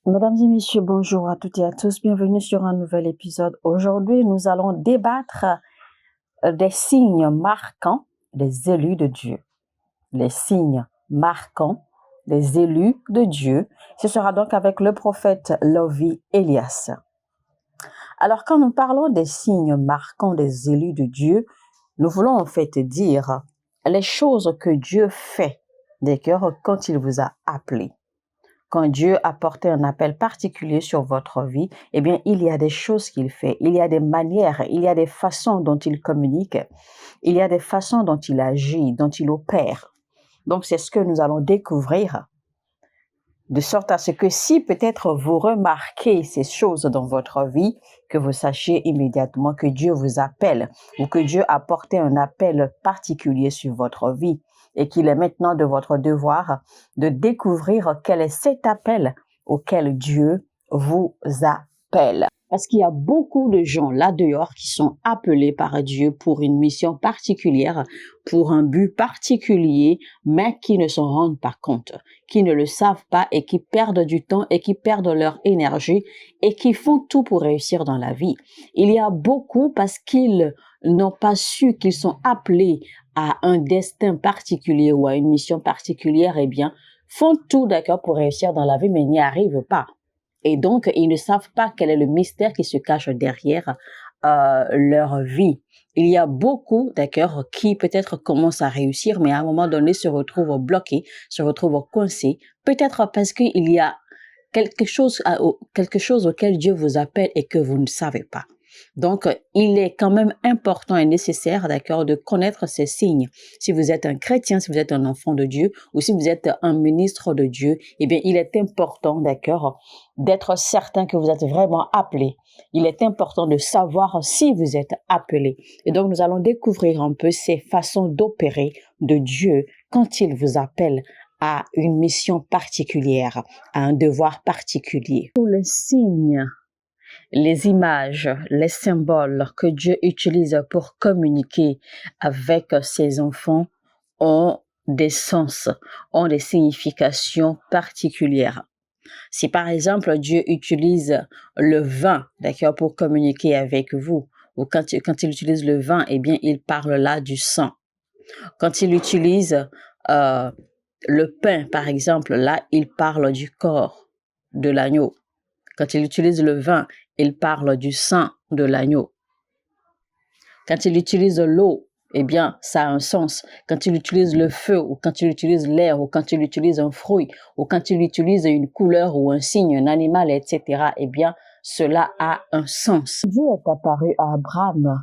Mesdames et messieurs, bonjour à toutes et à tous. Bienvenue sur un nouvel épisode. Aujourd'hui, nous allons débattre des signes marquants des élus de Dieu. Les signes marquants des élus de Dieu. Ce sera donc avec le prophète Lovie Elias. Alors, quand nous parlons des signes marquants des élus de Dieu, nous voulons en fait dire les choses que Dieu fait, d'accord, quand il vous a appelé. Quand Dieu a porté un appel particulier sur votre vie, eh bien, il y a des choses qu'il fait, il y a des manières, il y a des façons dont il communique, il y a des façons dont il agit, dont il opère. Donc, c'est ce que nous allons découvrir, de sorte à ce que si peut-être vous remarquez ces choses dans votre vie, que vous sachiez immédiatement que Dieu vous appelle ou que Dieu a porté un appel particulier sur votre vie et qu'il est maintenant de votre devoir de découvrir quel est cet appel auquel Dieu vous appelle. Parce qu'il y a beaucoup de gens là dehors qui sont appelés par Dieu pour une mission particulière, pour un but particulier, mais qui ne s'en rendent pas compte, qui ne le savent pas et qui perdent du temps et qui perdent leur énergie et qui font tout pour réussir dans la vie. Il y a beaucoup parce qu'ils n'ont pas su qu'ils sont appelés à un destin particulier ou à une mission particulière, eh bien, font tout d'accord pour réussir dans la vie, mais n'y arrivent pas. Et donc, ils ne savent pas quel est le mystère qui se cache derrière leur vie. Il y a beaucoup, d'accord, qui peut-être commencent à réussir, mais à un moment donné se retrouvent bloqués, se retrouvent coincés, peut-être parce qu'il y a quelque chose auquel Dieu vous appelle et que vous ne savez pas. Donc, il est quand même important et nécessaire, d'accord, de connaître ces signes. Si vous êtes un chrétien, si vous êtes un enfant de Dieu, ou si vous êtes un ministre de Dieu, eh bien, il est important, d'accord, d'être certain que vous êtes vraiment appelé. Il est important de savoir si vous êtes appelé. Et donc, nous allons découvrir un peu ces façons d'opérer de Dieu quand il vous appelle à une mission particulière, à un devoir particulier. Tous les signes, les images, les symboles que Dieu utilise pour communiquer avec ses enfants ont des sens, ont des significations particulières. Si par exemple Dieu utilise le vin, d'accord, pour communiquer avec vous, ou quand il utilise le vin, eh bien il parle là du sang. Quand il utilise le pain, par exemple, là il parle du corps de l'agneau. Quand il utilise le vin, il parle du sang de l'agneau. Quand il utilise l'eau, eh bien, ça a un sens. Quand il utilise le feu, ou quand il utilise l'air, ou quand il utilise un fruit, ou quand il utilise une couleur ou un signe, un animal, etc., eh bien, cela a un sens. Dieu est apparu à Abraham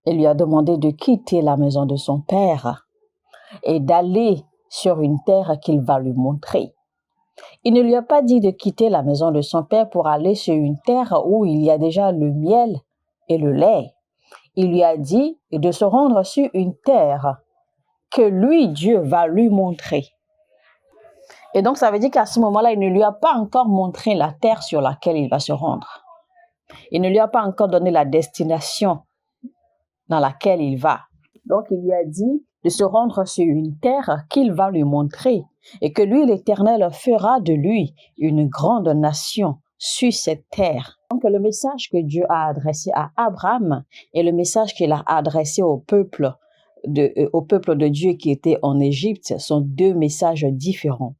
et lui a demandé de quitter la maison de son père et d'aller sur une terre qu'il va lui montrer. Il ne lui a pas dit de quitter la maison de son père pour aller sur une terre où il y a déjà le miel et le lait. Il lui a dit de se rendre sur une terre que lui, Dieu, va lui montrer. Et donc, ça veut dire qu'à ce moment-là, il ne lui a pas encore montré la terre sur laquelle il va se rendre. Il ne lui a pas encore donné la destination dans laquelle il va. Donc, il lui a dit de se rendre sur une terre qu'il va lui montrer et que lui, l'Éternel, fera de lui une grande nation sur cette terre. Donc, le message que Dieu a adressé à Abraham et le message qu'il a adressé au peuple de Dieu qui était en Égypte sont deux messages différents.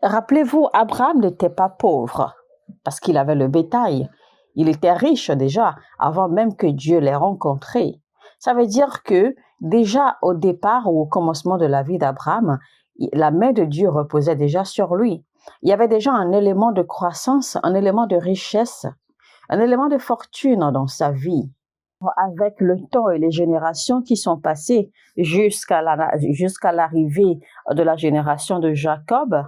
Rappelez-vous, Abraham n'était pas pauvre parce qu'il avait le bétail. Il était riche déjà avant même que Dieu l'ait rencontré. Ça veut dire que déjà au départ ou au commencement de la vie d'Abraham, la main de Dieu reposait déjà sur lui. Il y avait déjà un élément de croissance, un élément de richesse, un élément de fortune dans sa vie. Avec le temps et les générations qui sont passées jusqu'à l'arrivée de la génération de Jacob,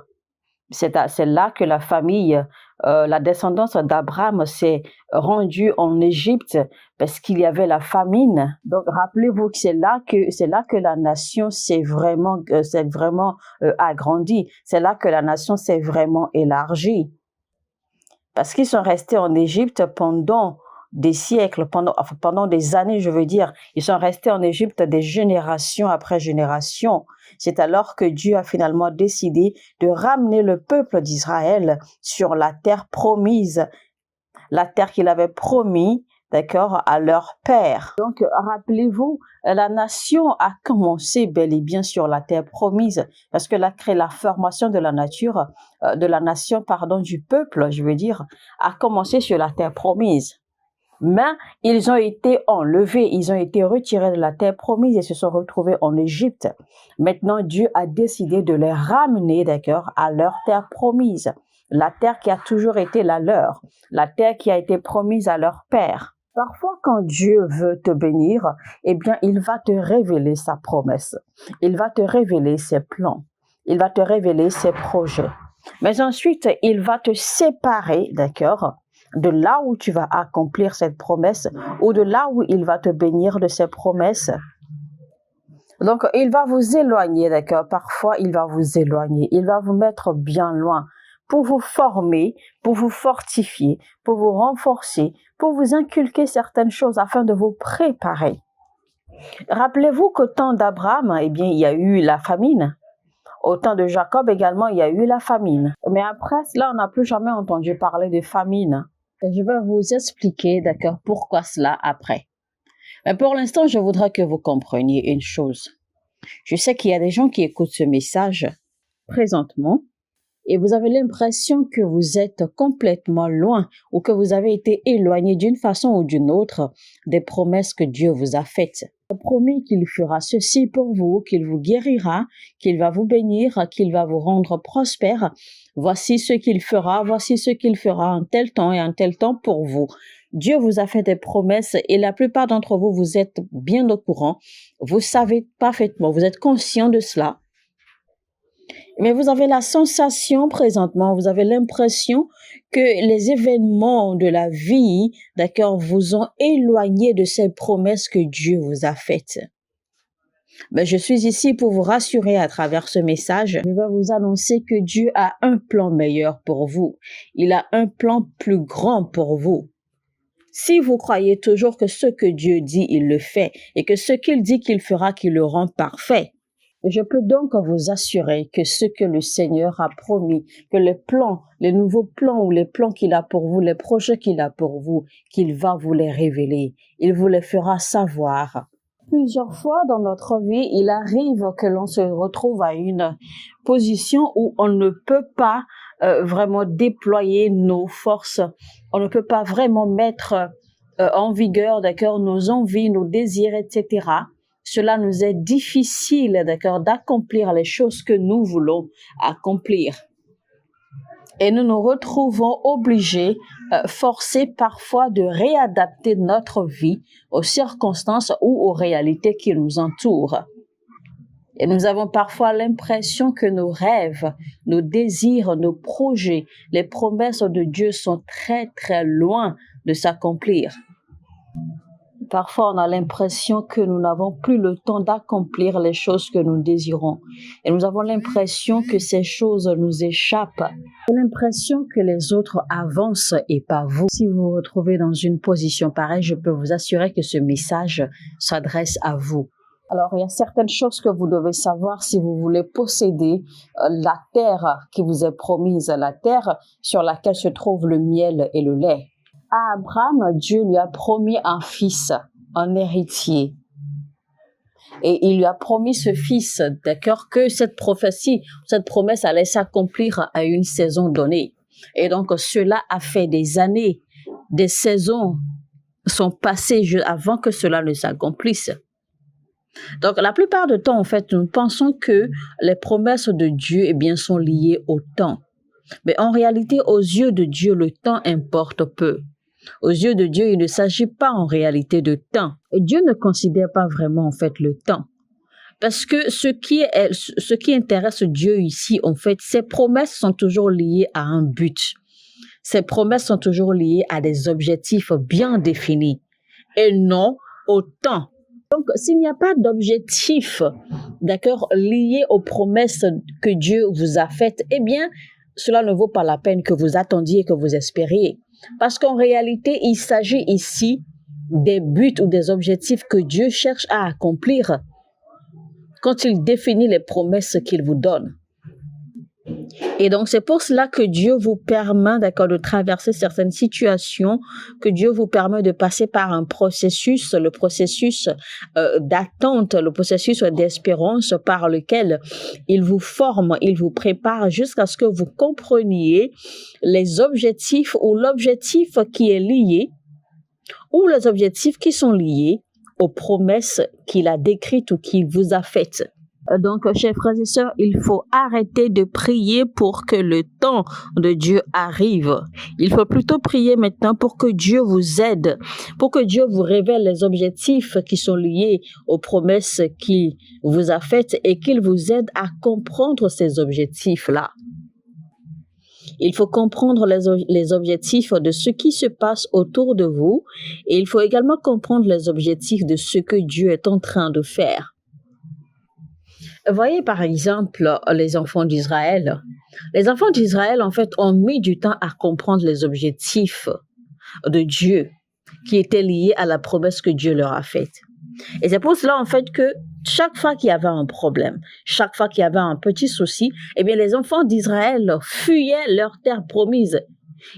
c'est là que la famille, la descendance d'Abraham s'est rendue en Égypte parce qu'il y avait la famine. Donc, rappelez-vous que c'est là que la nation s'est vraiment agrandie. C'est là que la nation s'est vraiment élargie. Parce qu'ils sont restés en Égypte pendant des siècles, pendant des années, je veux dire. Ils sont restés en Égypte des générations après générations. C'est alors que Dieu a finalement décidé de ramener le peuple d'Israël sur la terre promise, la terre qu'il avait promis, d'accord, à leur père. Donc, rappelez-vous, la nation a commencé bel et bien sur la terre promise, parce que la formation de la nature, du peuple, je veux dire, a commencé sur la terre promise. Mais ils ont été enlevés, ils ont été retirés de la terre promise et se sont retrouvés en Égypte. Maintenant, Dieu a décidé de les ramener, d'accord, à leur terre promise. La terre qui a toujours été la leur, la terre qui a été promise à leur père. Parfois, quand Dieu veut te bénir, eh bien, il va te révéler sa promesse. Il va te révéler ses plans. Il va te révéler ses projets. Mais ensuite, il va te séparer, d'accord, de là où tu vas accomplir cette promesse ou de là où il va te bénir de ses promesses. Donc, il va vous éloigner, d'accord? Parfois, il va vous éloigner. Il va vous mettre bien loin pour vous former, pour vous fortifier, pour vous renforcer, pour vous inculquer certaines choses afin de vous préparer. Rappelez-vous qu'au temps d'Abraham, eh bien, il y a eu la famine. Au temps de Jacob également, il y a eu la famine. Mais après cela, on n'a plus jamais entendu parler de famine. Et je vais vous expliquer, d'accord, pourquoi cela après. Mais pour l'instant, je voudrais que vous compreniez une chose. Je sais qu'il y a des gens qui écoutent ce message présentement et vous avez l'impression que vous êtes complètement loin ou que vous avez été éloigné d'une façon ou d'une autre des promesses que Dieu vous a faites. Il a promis qu'il fera ceci pour vous, qu'il vous guérira, qu'il va vous bénir, qu'il va vous rendre prospère. Voici ce qu'il fera en tel temps et en tel temps pour vous. Dieu vous a fait des promesses et la plupart d'entre vous, vous êtes bien au courant. Vous savez parfaitement, vous êtes conscient de cela. Mais vous avez la sensation présentement, vous avez l'impression que les événements de la vie, d'accord, vous ont éloigné de ces promesses que Dieu vous a faites. Mais je suis ici pour vous rassurer à travers ce message. Je vais vous annoncer que Dieu a un plan meilleur pour vous. Il a un plan plus grand pour vous. Si vous croyez toujours que ce que Dieu dit, il le fait, et que ce qu'il dit qu'il fera, qu'il le rend parfait, je peux donc vous assurer que ce que le Seigneur a promis, que les plans, les nouveaux plans ou les plans qu'il a pour vous, les projets qu'il a pour vous, qu'il va vous les révéler. Il vous les fera savoir. Plusieurs fois dans notre vie, il arrive que l'on se retrouve à une position où on ne peut pas vraiment déployer nos forces. On ne peut pas vraiment mettre en vigueur, d'accord, nos envies, nos désirs, etc. Cela nous est difficile, d'accord, d'accomplir les choses que nous voulons accomplir. Et nous nous retrouvons obligés, forcés parfois de réadapter notre vie aux circonstances ou aux réalités qui nous entourent. Et nous avons parfois l'impression que nos rêves, nos désirs, nos projets, les promesses de Dieu sont très, très loin de s'accomplir. Parfois, on a l'impression que nous n'avons plus le temps d'accomplir les choses que nous désirons. Et nous avons l'impression que ces choses nous échappent. L'impression que les autres avancent et pas vous. Si vous vous retrouvez dans une position pareille, je peux vous assurer que ce message s'adresse à vous. Alors, il y a certaines choses que vous devez savoir si vous voulez posséder la terre qui vous est promise, la terre sur laquelle se trouve le miel et le lait. À Abraham, Dieu lui a promis un fils, un héritier. Et il lui a promis ce fils, d'accord, que cette prophétie, cette promesse allait s'accomplir à une saison donnée. Et donc, cela a fait des années, des saisons sont passées avant que cela ne s'accomplisse. Donc, la plupart du temps, en fait, nous pensons que les promesses de Dieu, eh bien, sont liées au temps. Mais en réalité, aux yeux de Dieu, le temps importe peu. Aux yeux de Dieu, il ne s'agit pas en réalité de temps. Et Dieu ne considère pas vraiment en fait le temps. Parce que ce qui intéresse Dieu ici, en fait, ses promesses sont toujours liées à un but. Ses promesses sont toujours liées à des objectifs bien définis et non au temps. Donc, s'il n'y a pas d'objectif, d'accord, lié aux promesses que Dieu vous a faites, eh bien, cela ne vaut pas la peine que vous attendiez, que vous espériez. Parce qu'en réalité, il s'agit ici des buts ou des objectifs que Dieu cherche à accomplir quand il définit les promesses qu'il vous donne. Et donc, c'est pour cela que Dieu vous permet, d'accord, de traverser certaines situations, que Dieu vous permet de passer par un processus, le processus d'attente, le processus d'espérance par lequel il vous forme, il vous prépare jusqu'à ce que vous compreniez les objectifs ou l'objectif qui est lié ou les objectifs qui sont liés aux promesses qu'il a décrites ou qu'il vous a faites. Donc, chers frères et sœurs, il faut arrêter de prier pour que le temps de Dieu arrive. Il faut plutôt prier maintenant pour que Dieu vous aide, pour que Dieu vous révèle les objectifs qui sont liés aux promesses qu'il vous a faites et qu'il vous aide à comprendre ces objectifs-là. Il faut comprendre les objectifs de ce qui se passe autour de vous et il faut également comprendre les objectifs de ce que Dieu est en train de faire. Voyez par exemple les enfants d'Israël. Les enfants d'Israël, en fait, ont mis du temps à comprendre les objectifs de Dieu qui étaient liés à la promesse que Dieu leur a faite. Et c'est pour cela, en fait, que chaque fois qu'il y avait un problème, chaque fois qu'il y avait un petit souci, eh bien, les enfants d'Israël fuyaient leur terre promise.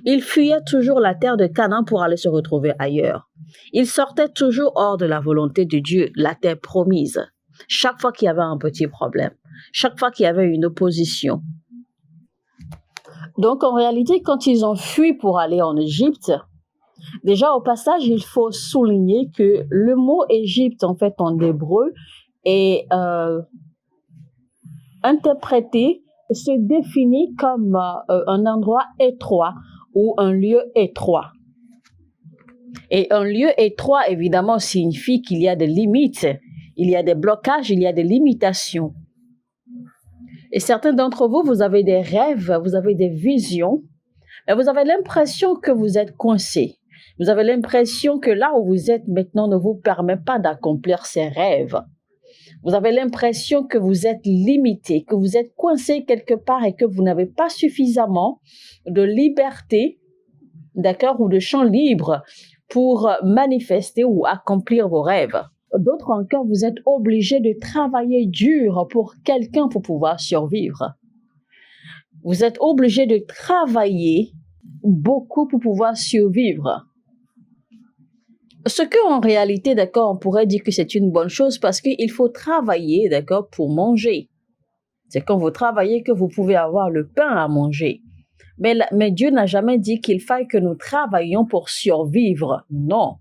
Ils fuyaient toujours la terre de Canaan pour aller se retrouver ailleurs. Ils sortaient toujours hors de la volonté de Dieu, la terre promise. Chaque fois qu'il y avait un petit problème, chaque fois qu'il y avait une opposition. Donc, en réalité, quand ils ont fui pour aller en Égypte, déjà au passage, il faut souligner que le mot Égypte, en fait, en hébreu, est interprété, se définit comme un endroit étroit ou un lieu étroit. Et un lieu étroit, évidemment, signifie qu'il y a des limites. Il y a des blocages, il y a des limitations. Et certains d'entre vous, vous avez des rêves, vous avez des visions, mais vous avez l'impression que vous êtes coincé. Vous avez l'impression que là où vous êtes maintenant ne vous permet pas d'accomplir ces rêves. Vous avez l'impression que vous êtes limité, que vous êtes coincé quelque part et que vous n'avez pas suffisamment de liberté, d'accord, ou de champ libre pour manifester ou accomplir vos rêves. D'autres encore, vous êtes obligés de travailler dur pour quelqu'un pour pouvoir survivre. Vous êtes obligés de travailler beaucoup pour pouvoir survivre. Ce que en réalité, d'accord, on pourrait dire que c'est une bonne chose parce qu'il faut travailler, d'accord, pour manger. C'est quand vous travaillez que vous pouvez avoir le pain à manger. Mais Dieu n'a jamais dit qu'il faille que nous travaillions pour survivre. Non.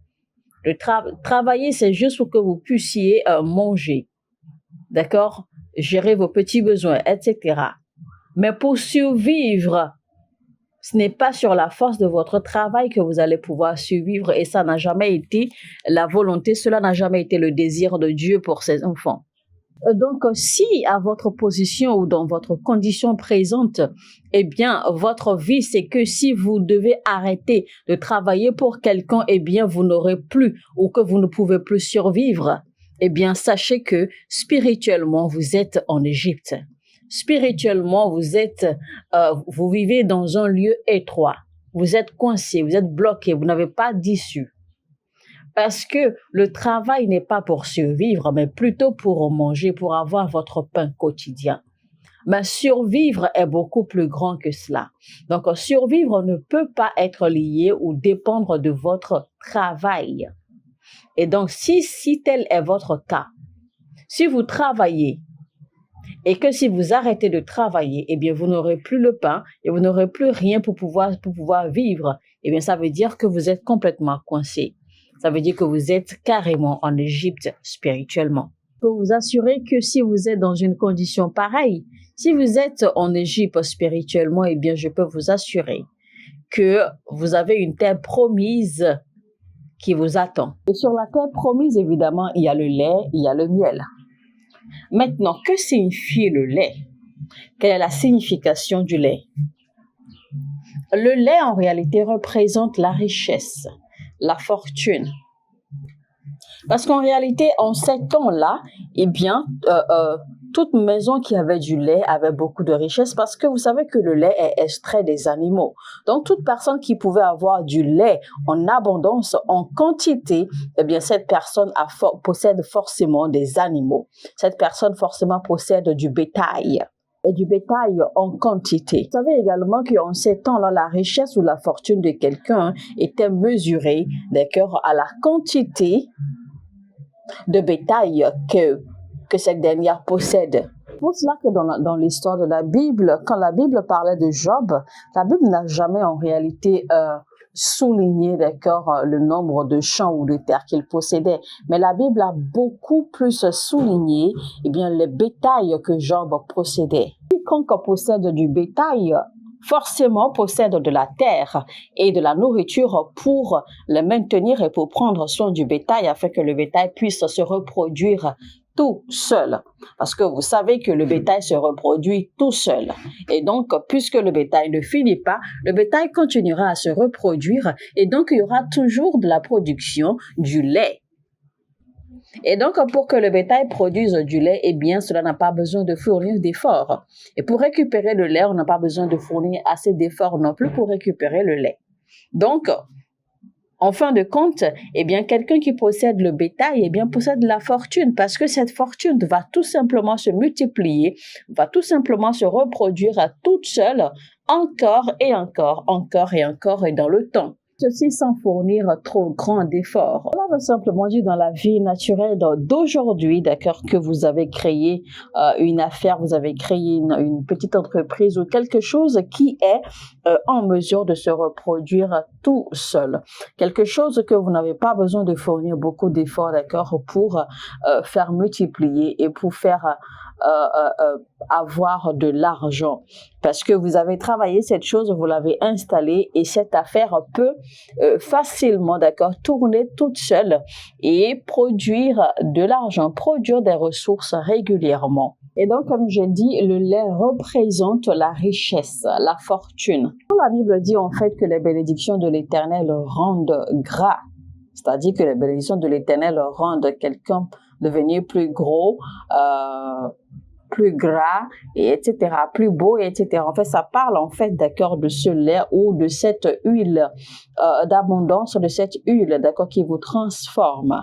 Travailler, c'est juste pour que vous puissiez manger, d'accord, gérer vos petits besoins, etc. Mais pour survivre, ce n'est pas sur la force de votre travail que vous allez pouvoir survivre et ça n'a jamais été la volonté, cela n'a jamais été le désir de Dieu pour ses enfants. Donc, si à votre position ou dans votre condition présente, eh bien, votre vie, c'est que si vous devez arrêter de travailler pour quelqu'un, eh bien, vous n'aurez plus ou que vous ne pouvez plus survivre, eh bien, sachez que spirituellement, vous êtes en Égypte. Spirituellement, vous vivez dans un lieu étroit. Vous êtes coincé, vous êtes bloqué, vous n'avez pas d'issue. Parce que le travail n'est pas pour survivre, mais plutôt pour manger, pour avoir votre pain quotidien. Mais survivre est beaucoup plus grand que cela. Donc, survivre ne peut pas être lié ou dépendre de votre travail. Et donc, si tel est votre cas, si vous travaillez et que si vous arrêtez de travailler, eh bien, vous n'aurez plus le pain et vous n'aurez plus rien pour pouvoir vivre, eh bien, ça veut dire que vous êtes complètement coincé. Ça veut dire que vous êtes carrément en Égypte spirituellement. Je peux vous assurer que si vous êtes dans une condition pareille, si vous êtes en Égypte spirituellement, eh bien, je peux vous assurer que vous avez une terre promise qui vous attend. Et sur la terre promise, évidemment, il y a le lait, il y a le miel. Maintenant, que signifie le lait? Quelle est la signification du lait? Le lait, en réalité, représente la richesse, la fortune. Parce qu'en réalité, en ces temps-là, eh bien, toute maison qui avait du lait avait beaucoup de richesse parce que vous savez que le lait est extrait des animaux. Donc, toute personne qui pouvait avoir du lait en abondance, en quantité, eh bien, cette personne possède forcément des animaux. Cette personne forcément possède du bétail. Et du bétail en quantité. Vous savez également qu'en ces temps-là, la richesse ou la fortune de quelqu'un était mesurée, d'accord, à la quantité de bétail que cette dernière possède. C'est pour cela que dans l'histoire de la Bible, quand la Bible parlait de Job, la Bible n'a jamais en réalité souligné, d'accord, le nombre de champs ou de terres qu'il possédait. Mais la Bible a beaucoup plus souligné, eh bien, les bétails que Job possédait. Quiconque possède du bétail, forcément possède de la terre et de la nourriture pour le maintenir et pour prendre soin du bétail afin que le bétail puisse se reproduire tout seul. Parce que vous savez que le bétail se reproduit tout seul. Et donc, puisque le bétail ne finit pas, le bétail continuera à se reproduire et donc il y aura toujours de la production du lait. Et donc, pour que le bétail produise du lait, eh bien, cela n'a pas besoin de fournir d'efforts. Et pour récupérer le lait, on n'a pas besoin de fournir assez d'efforts non plus pour récupérer le lait. Donc, en fin de compte, eh bien, quelqu'un qui possède le bétail, eh bien, possède la fortune parce que cette fortune va tout simplement se multiplier, va tout simplement se reproduire à toute seule, encore et encore, encore et encore et dans le temps. Ceci sans fournir trop grand d'efforts. On va simplement dire dans la vie naturelle d'aujourd'hui, d'accord, que vous avez créé une affaire, vous avez créé une petite entreprise ou quelque chose qui est en mesure de se reproduire tout seul. Quelque chose que vous n'avez pas besoin de fournir beaucoup d'efforts, d'accord, pour faire multiplier et pour faire avoir de l'argent. Parce que vous avez travaillé cette chose, vous l'avez installée et cette affaire peut facilement, d'accord, tourner toute seule et produire de l'argent, produire des ressources régulièrement. Et donc, comme j'ai dit, le lait représente la richesse, la fortune. La Bible dit en fait que les bénédictions de l'Éternel rendent gras. C'est-à-dire que les bénédictions de l'Éternel rendent quelqu'un devenir plus gros, plus gras, et etc., plus beau, et etc. En fait, ça parle en fait, d'accord, de ce lait ou de cette huile d'abondance, de cette huile, d'accord, qui vous transforme.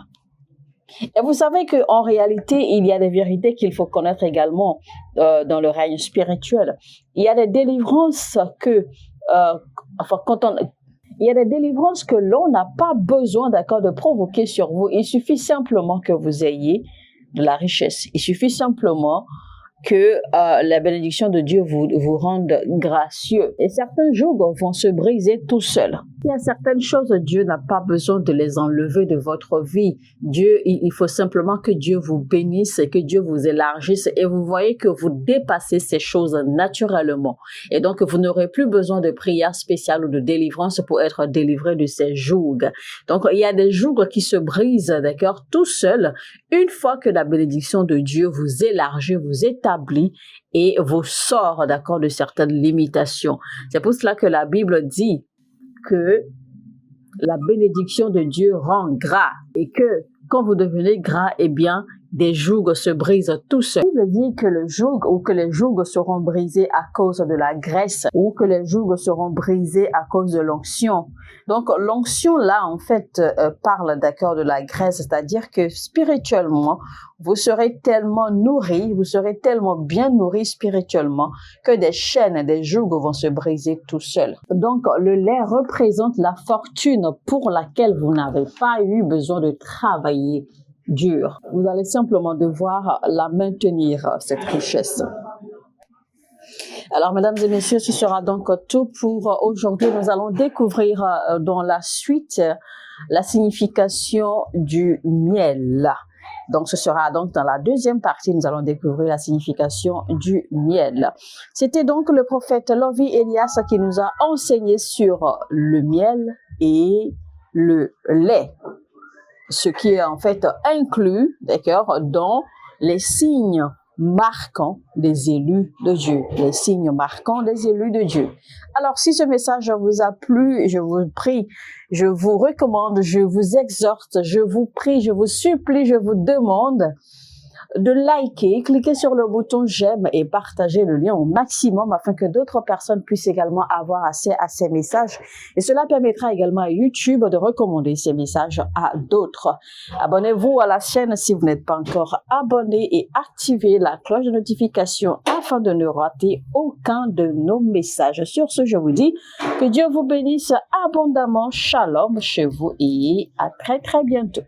Et vous savez qu'en réalité, il y a des vérités qu'il faut connaître également dans le règne spirituel. Il y a des délivrances il y a des délivrances que l'on n'a pas besoin, d'accord, de provoquer sur vous. Il suffit simplement que vous ayez de la richesse. Il suffit simplement que la bénédiction de Dieu vous rende gracieux. Et certains jougs vont se briser tout seuls. Il y a certaines choses, Dieu n'a pas besoin de les enlever de votre vie. Il faut simplement que Dieu vous bénisse et que Dieu vous élargisse. Et vous voyez que vous dépassez ces choses naturellement. Et donc, vous n'aurez plus besoin de prière spéciale ou de délivrance pour être délivré de ces jougs. Donc, il y a des jougs qui se brisent, d'accord, tout seuls, une fois que la bénédiction de Dieu vous élargit, vous établit et vous sort, d'accord, de certaines limitations. C'est pour cela que la Bible dit que la bénédiction de Dieu rend gras et que quand vous devenez gras, eh bien, des jougs se brisent tout seuls. Il dit que le joug ou que les jougs seront brisés à cause de la graisse ou que les jougs seront brisés à cause de l'onction. Donc, l'onction, là, en fait, parle, d'accord, de la graisse, c'est-à-dire que spirituellement, vous serez tellement nourris, vous serez tellement bien nourris spirituellement que des chaînes, des jougs vont se briser tout seuls. Donc, le lait représente la fortune pour laquelle vous n'avez pas eu besoin de travailler dur. Vous allez simplement devoir la maintenir, cette richesse. Alors, mesdames et messieurs, ce sera donc tout pour aujourd'hui. Nous allons découvrir dans la suite la signification du miel. Donc, ce sera donc dans la deuxième partie, nous allons découvrir la signification du miel. C'était donc le prophète Lovie Elias qui nous a enseigné sur le miel et le lait. Ce qui est en fait inclus, d'accord, dans les signes marquants des élus de Dieu. Les signes marquants des élus de Dieu. Alors, si ce message vous a plu, je vous prie, je vous recommande, je vous exhorte, je vous prie, je vous supplie, je vous demande de liker, cliquer sur le bouton j'aime et partager le lien au maximum afin que d'autres personnes puissent également avoir accès à ces messages. Et cela permettra également à YouTube de recommander ces messages à d'autres. Abonnez-vous à la chaîne si vous n'êtes pas encore abonné et activez la cloche de notification afin de ne rater aucun de nos messages. Sur ce, je vous dis que Dieu vous bénisse abondamment. Shalom chez vous et à très très bientôt.